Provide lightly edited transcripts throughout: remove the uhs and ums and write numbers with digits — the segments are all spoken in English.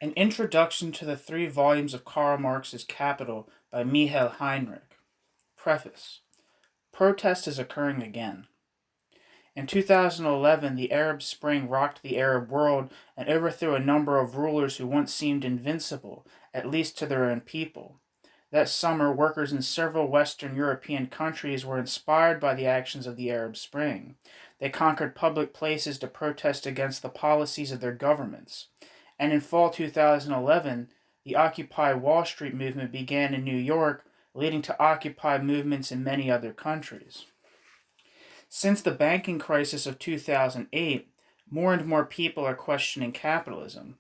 An Introduction to the Three Volumes of Karl Marx's Capital by Heinrich. Preface. Protest is occurring again. In 2011, the Arab Spring rocked the Arab world and overthrew a number of rulers who once seemed invincible, at least to their own people. That summer, workers in several Western European countries were inspired by the actions of the Arab Spring. They conquered public places to protest against the policies of their governments. And in fall 2011, the Occupy Wall Street movement began in New York, leading to Occupy movements in many other countries. Since the banking crisis of 2008, more and more people are questioning capitalism.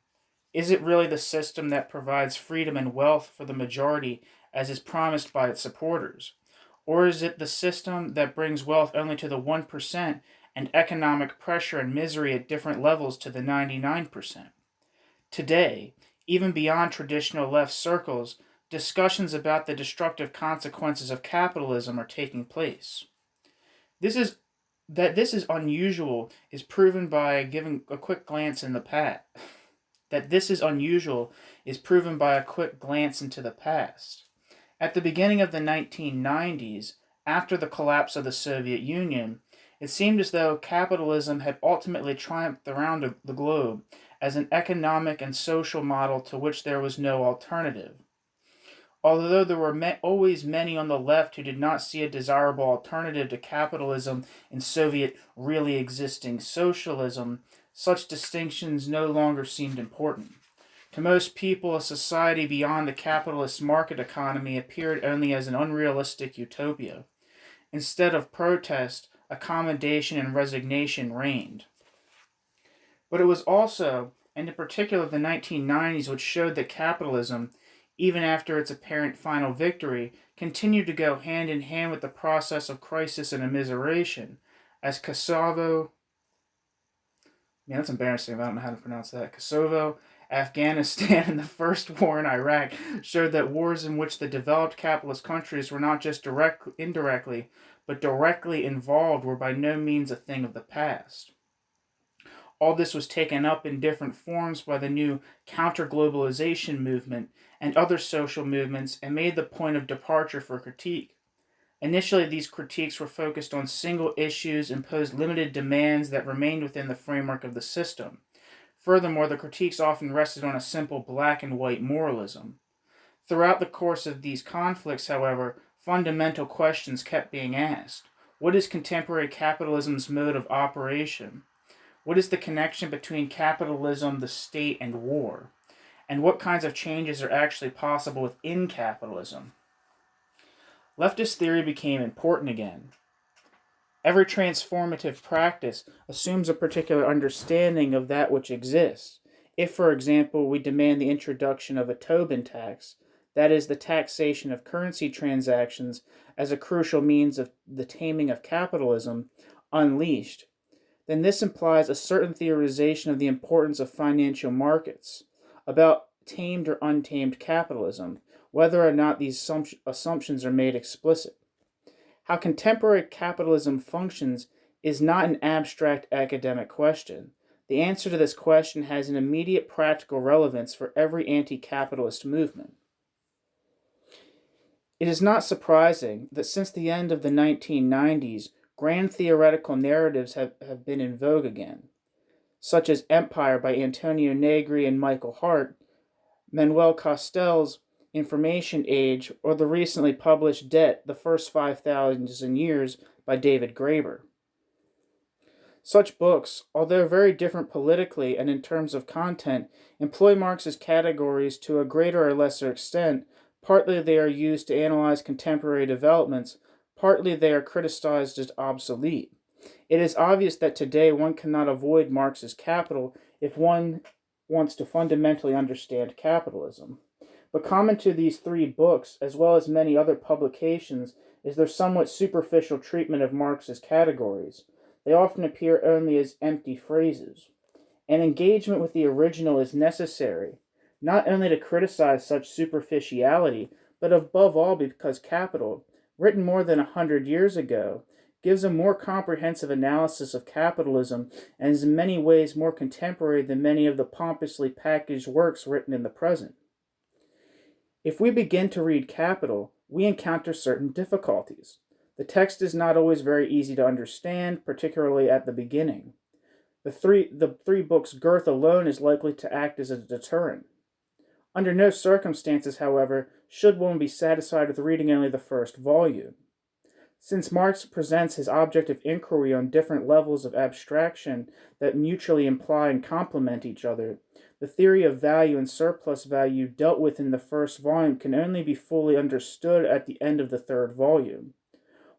Is it really the system that provides freedom and wealth for the majority as is promised by its supporters? Or is it the system that brings wealth only to the 1% and economic pressure and misery at different levels to the 99%? Today, even beyond traditional left circles, discussions about the destructive consequences of capitalism are taking place. This is unusual is proven by giving a quick glance in the past. That this is unusual is proven by a quick glance into the past. At the beginning of the 1990s, after the collapse of the Soviet Union, it seemed as though capitalism had ultimately triumphed around the globe as an economic and social model to which there was no alternative. Although there were always many on the left who did not see a desirable alternative to capitalism in Soviet really existing socialism, such distinctions no longer seemed important. To most people, a society beyond the capitalist market economy appeared only as an unrealistic utopia. Instead of protest, accommodation and resignation reigned. But it was also, and in particular the 1990s, which showed that capitalism, even after its apparent final victory, continued to go hand in hand with the process of crisis and immiseration, as Kosovo, that's embarrassing, I don't know how to pronounce that, Kosovo, Afghanistan, and the first war in Iraq showed that wars in which the developed capitalist countries were not just indirectly, but directly involved were by no means a thing of the past. All this was taken up in different forms by the new counter-globalization movement and other social movements and made the point of departure for critique. Initially, these critiques were focused on single issues and posed limited demands that remained within the framework of the system. Furthermore, the critiques often rested on a simple black and white moralism. Throughout the course of these conflicts, however, fundamental questions kept being asked. What is contemporary capitalism's mode of operation? What is the connection between capitalism, the state, and war? And what kinds of changes are actually possible within capitalism? Leftist theory became important again. Every transformative practice assumes a particular understanding of that which exists. If, for example, we demand the introduction of a Tobin tax, that is, the taxation of currency transactions as a crucial means of the taming of capitalism, unleashed, then this implies a certain theorization of the importance of financial markets, about tamed or untamed capitalism, whether or not these assumptions are made explicit. How contemporary capitalism functions is not an abstract academic question. The answer to this question has an immediate practical relevance for every anti-capitalist movement. It is not surprising that since the end of the 1990s, grand theoretical narratives have been in vogue again, such as Empire by Antonio Negri and Michael Hart, Manuel Castell's Information Age, or the recently published Debt, The First 5,000 Years by David Graeber. Such books, although very different politically and in terms of content, employ Marx's categories to a greater or lesser extent. Partly they are used to analyze contemporary developments, partly they are criticized as obsolete. It is obvious that today one cannot avoid Marx's Capital if one wants to fundamentally understand capitalism. But common to these three books, as well as many other publications, is their somewhat superficial treatment of Marx's categories. They often appear only as empty phrases. An engagement with the original is necessary, not only to criticize such superficiality, but above all because Capital, written more than 100 years ago, gives a more comprehensive analysis of capitalism and is in many ways more contemporary than many of the pompously packaged works written in the present. If we begin to read Capital, we encounter certain difficulties. The text is not always very easy to understand, particularly at the beginning. The three books' girth alone is likely to act as a deterrent. Under no circumstances, however, should one be satisfied with reading only the first volume. Since Marx presents his object of inquiry on different levels of abstraction that mutually imply and complement each other, the theory of value and surplus value dealt with in the first volume can only be fully understood at the end of the third volume.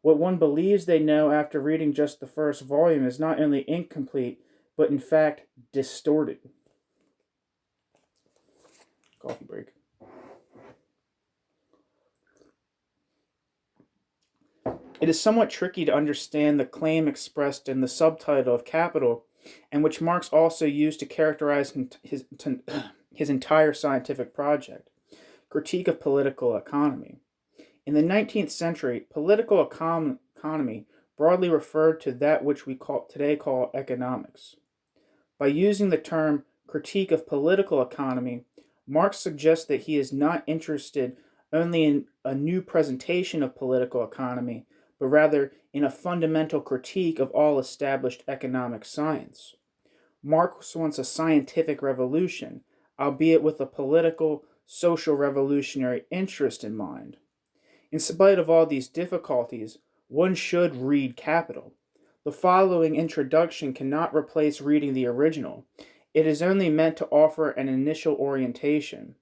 What one believes they know after reading just the first volume is not only incomplete, but in fact distorted. Coffee break. It is somewhat tricky to understand the claim expressed in the subtitle of Capital, and which Marx also used to characterize his entire scientific project, Critique of Political Economy. In the 19th century, political economy broadly referred to that which we today call economics. By using the term critique of political economy, Marx suggests that he is not interested only in a new presentation of political economy, but rather in a fundamental critique of all established economic science. Marx wants a scientific revolution, albeit with a political, social revolutionary interest in mind. In spite of all these difficulties, one should read Capital. The following introduction cannot replace reading the original. It is only meant to offer an initial orientation.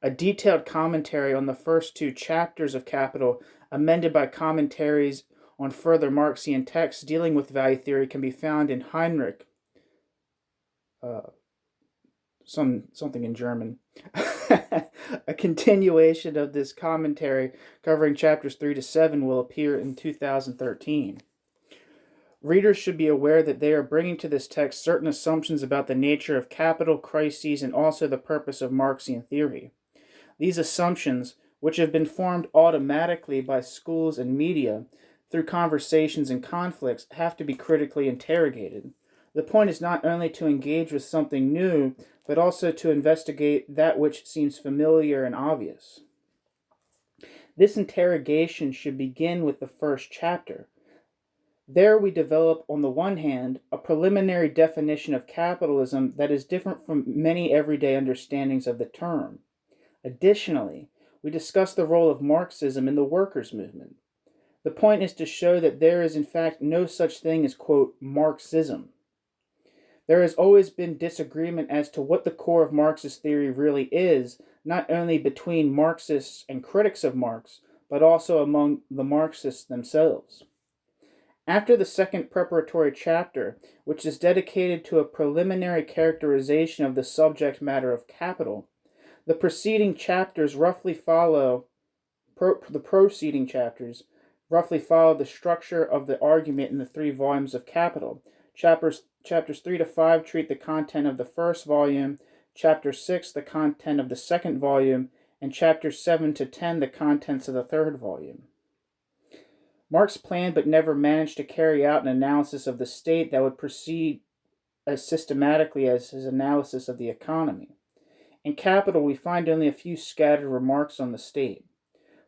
A detailed commentary on the first two chapters of Capital, amended by commentaries on further Marxian texts dealing with value theory, can be found in Heinrich, something in German. A continuation of this commentary covering chapters 3 to 7 will appear in 2013. Readers should be aware that they are bringing to this text certain assumptions about the nature of capital crises and also the purpose of Marxian theory. These assumptions, which have been formed automatically by schools and media through conversations and conflicts, have to be critically interrogated. The point is not only to engage with something new, but also to investigate that which seems familiar and obvious. This interrogation should begin with the first chapter. There we develop, on the one hand, a preliminary definition of capitalism that is different from many everyday understandings of the term. Additionally, we discuss the role of Marxism in the workers' movement. The point is to show that there is in fact no such thing as, quote, Marxism. There has always been disagreement as to what the core of Marxist theory really is, not only between Marxists and critics of Marx, but also among the Marxists themselves. After the second preparatory chapter, which is dedicated to a preliminary characterization of the subject matter of capital, the preceding chapters roughly follow the structure of the argument in the 3 volumes of Capital. Chapters 3 to 5 treat the content of the first volume, Chapter 6 the content of the second volume, and Chapters 7 to 10 the contents of the third volume. Marx planned but never managed to carry out an analysis of the state that would proceed as systematically as his analysis of the economy. In Capital, we find only a few scattered remarks on the state.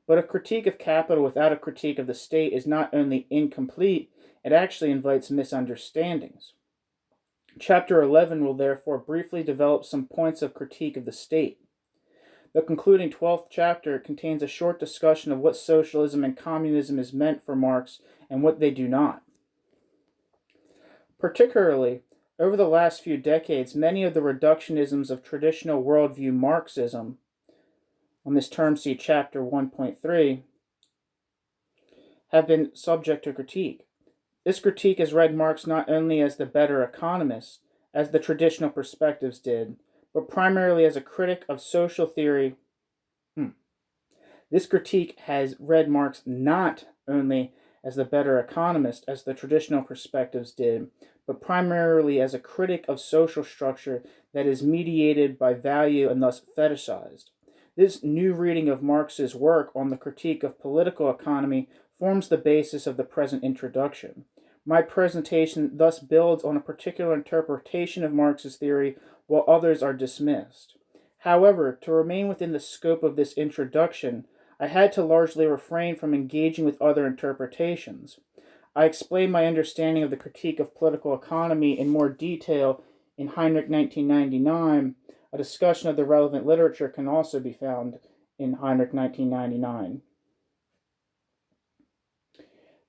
But a critique of capital without a critique of the state is not only incomplete, it actually invites misunderstandings. Chapter 11 will therefore briefly develop some points of critique of the state. The concluding 12th chapter contains a short discussion of what socialism and communism is meant for Marx and what they do not. Particularly, over the last few decades, many of the reductionisms of traditional worldview Marxism, on this term see chapter 1.3, have been subject to critique. This critique has read Marx not only as the better economist, as the traditional perspectives did, but primarily as a critic of social theory. This critique has read Marx not only as the better economist, as the traditional perspectives did, but primarily as a critic of social structure that is mediated by value and thus fetishized. This new reading of Marx's work on the critique of political economy forms the basis of the present introduction. My presentation thus builds on a particular interpretation of Marx's theory, while others are dismissed. However, to remain within the scope of this introduction, I had to largely refrain from engaging with other interpretations. I explain my understanding of the critique of political economy in more detail in Heinrich 1999. A discussion of the relevant literature can also be found in Heinrich 1999.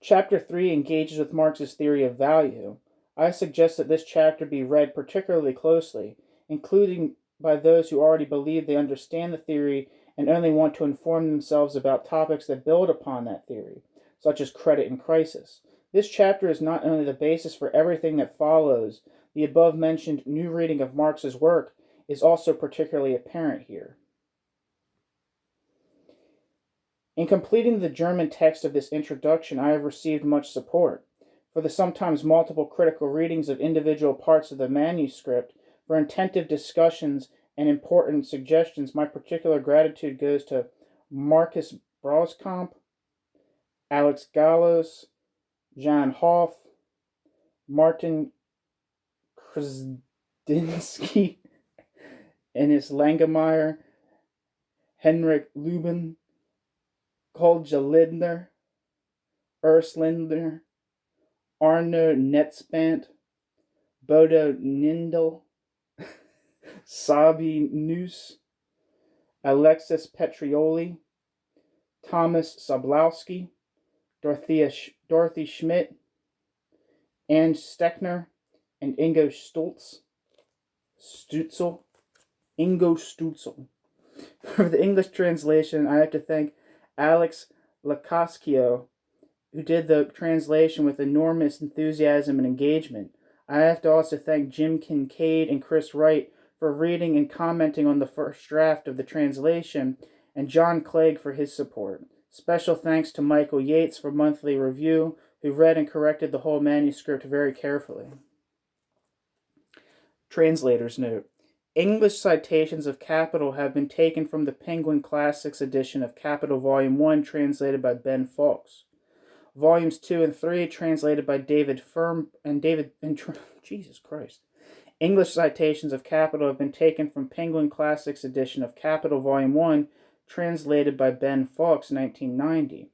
Chapter 3 engages with Marx's theory of value. I suggest that this chapter be read particularly closely, including by those who already believe they understand the theory and only want to inform themselves about topics that build upon that theory, such as credit and crisis. This chapter is not only the basis for everything that follows, the above-mentioned new reading of Marx's work is also particularly apparent here. In completing the German text of this introduction, I have received much support. For the sometimes multiple critical readings of individual parts of the manuscript, for attentive discussions and important suggestions, my particular gratitude goes to Marcus Broskamp, Alex Gallos, Jan Hoff, Martin Krasdinsky, Ennis Langemeyer, Heinrich Lubin, Kolja Lindner, Urs Lindner, Arno Netzband, Bodo Nindel, Sabi Neus, Alexis Petrioli, Thomas Soblowski, Dorothy Schmidt, Anne Steckner, and Ingo Stutzel. For the English translation, I have to thank Alex Lacascio, who did the translation with enormous enthusiasm and engagement. I have to also thank Jim Kincaid and Chris Wright for reading and commenting on the first draft of the translation, and John Clegg for his support. Special thanks to Michael Yates for monthly review, who read and corrected the whole manuscript very carefully. Translator's note. English citations of Capital have been taken from the Penguin Classics edition of Capital Volume 1, translated by Ben Fawkes. Volumes 2 and 3, translated by David Firm and Jesus Christ. English citations of Capital have been taken from Penguin Classics edition of Capital Volume 1, translated by Ben Fawkes, 1990.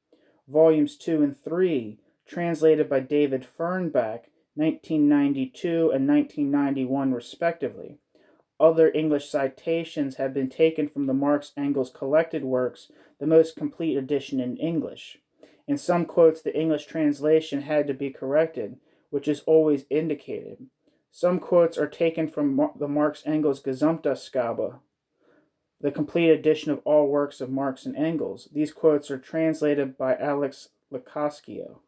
Volumes 2 and 3, translated by David Fernbach, 1992 and 1991 respectively. Other English citations have been taken from the Marx Engels collected works, the most complete edition in English. In some quotes, the English translation had to be corrected, which is always indicated. Some quotes are taken from the Marx Engels Gesamtausgabe, the complete edition of all works of Marx and Engels. These quotes are translated by Alex Lacascio.